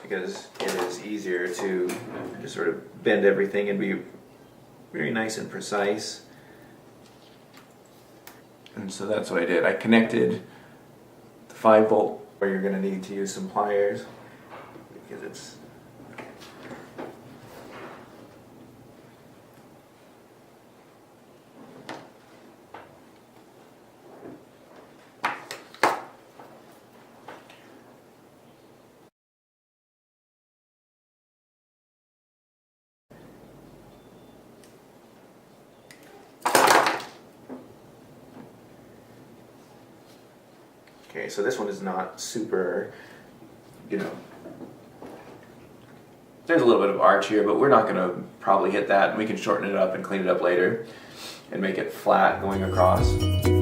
because it is easier to just sort of bend everything and be very nice and precise. And so that's what I did. I connected the 5-volt, where you're going to need to use some pliers because it's okay, so this one is not super, you know, there's a little bit of arch here, but we're not going to probably hit that. We can shorten it up and clean it up later and make it flat going across.